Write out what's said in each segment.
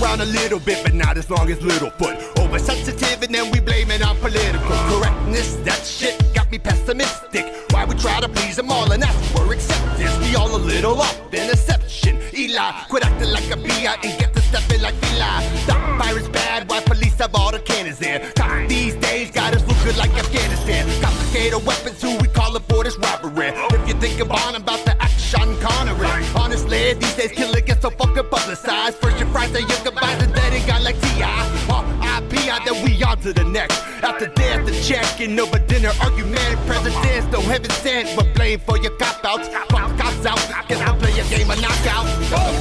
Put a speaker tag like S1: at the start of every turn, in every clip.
S1: around a little bit, but not as long as Littlefoot. Oversensitive and then we blame it on political correctness. That shit got me pessimistic. Why we try to please them all and ask for acceptance? We all a little off in deception. Eli, quit acting like a B.I. and get to stepping like Eli. Stop pirates bad, why police have all the cannons there? Cops these days got us looking like Afghanistan. Confiscated weapons, who we calling for this robbery? If you think about about the action Connery. Honestly, these days killing gets so fucking publicized. First your fries, then your goodbyes, and then it got like T.I. R.I.P. then we on to the next. After death, the check-in over dinner argument. Presidents, no heaven sent, but blame for your cop-outs. Fuck cops out, guess I'll play a game of knockout.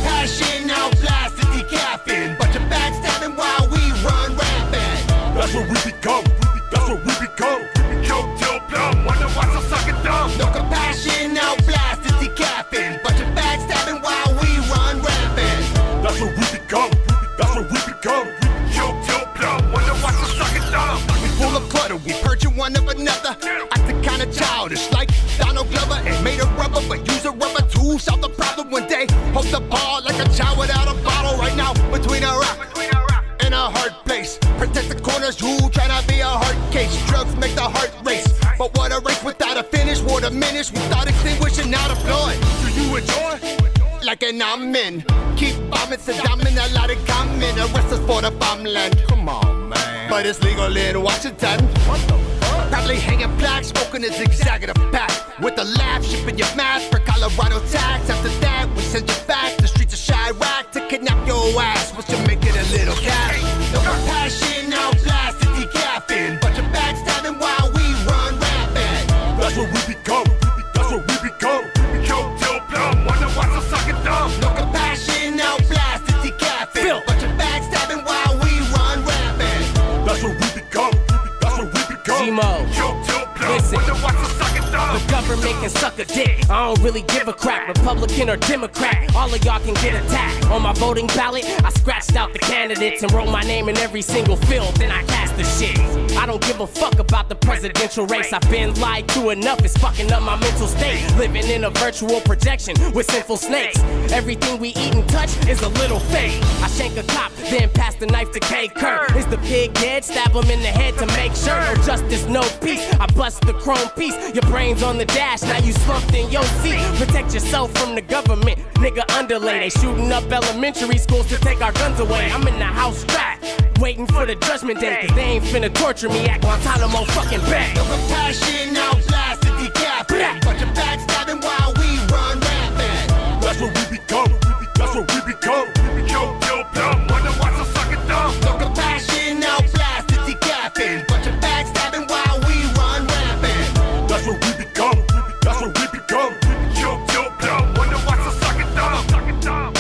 S1: Passion now, blasted, decaffeine. Bunch of backstabbing while we run rampant.
S2: That's what we become. That's what we become. We kill till plumb. Wonder why so sucking dumb.
S1: No compassion now, blasted, decaffeine. Bunch of backstabbing while we run rampant.
S2: That's what we become. That's what we become. We kill till plumb. Wonder why so sucking dumb.
S1: We full of clutter, we purging one of another. Acting kinda childish, like Donald Glover. And made of rubber, but use a rubber to solve the problem one day. Hold the ball like a child without a bottle right now. Between a rock and a hard place. Protect the corners, who tryna be a hard case. Drugs make the heart race, but what a race without a finish. War diminish, we start extinguishing, now deploy.
S2: Do you enjoy?
S1: Like an amen. Keep bombing Saddam and a lot of common. Arrest us for the bombland. Come on, man. But it's legal in Washington. What the fuck? Probably hanging plaques, smoking a zigzag in a pack. With a laugh, shipping your mask for Colorado tax. After that, we send you back. The streets of Chirac to kidnap your ass. Once you make it a little cash. No compassion, now blasted, decaffeine. Bunch of backstabbing while we run rampant.
S2: That's what we become. That's what we become. We kill till plumb. Wonder why so sucking dumb.
S1: No compassion, now blasted, decaffeine. Bunch of backstabbing while we run rampant.
S2: That's what we become. That's what we become.
S3: G-Mo.
S2: Kill till plumb.
S3: Listen.
S2: Wonder why so sucking dumb.
S3: The government can suck a dick. I don't really give a crap, Republican or Democrat. All of y'all can get attacked. On my voting ballot, I scratched out the candidates and wrote my name in every single field. Then I cast the shit. I don't give a fuck about the presidential race. I've been lied to enough, it's fucking up my mental state. Living in a virtual projection with sinful snakes. Everything we eat and touch is a little fake. I shank a cop, then pass the knife to K. Kurt. Is the pig dead? Stab him in the head to make sure. No justice, no peace. I bust the chrome piece. Your brain's on the dash, now you slumped in your seat. Protect yourself from the government, nigga underlay. They shooting up elementary schools to take our guns away. I'm in the house strapped, waiting for the judgment day. Cause they ain't finna torture me at Guantanamo fucking Bay.
S1: No compassion, now blasted, decaffeine. Bunch of backstabbing while we run rampant.
S2: That's what we become. That's what we become. We kill till plumb. Wonder why so sucking dumb.
S1: No compassion, now blasted, decaffeine. Bunch of backstabbing while we run rampant.
S2: That's what we become. That's what we become. We kill till plumb. Wonder why so sucking dumb. Sucking dumb.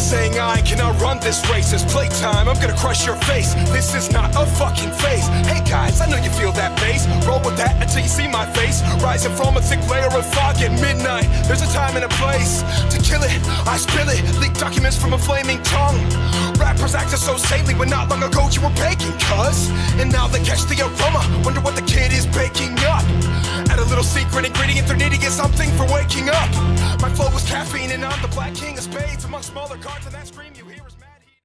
S2: saying I cannot run this race. It's playtime, I'm gonna crush your face. This is not a fucking phase. Hey guys, I know you feel that bass. Roll with that until you see my face. Rising from a thick layer of fog at midnight. There's a time and a place to kill it. I spill it, leak documents from a flaming tongue. Rappers acting so saintly when not long ago you were baking, cuz. And now they catch the aroma, wonder what the kid is baking up. Add a little secret ingredient they're needing is something for waking up. My flow was caffeine and I'm the black king of spades among smaller cards and that screen.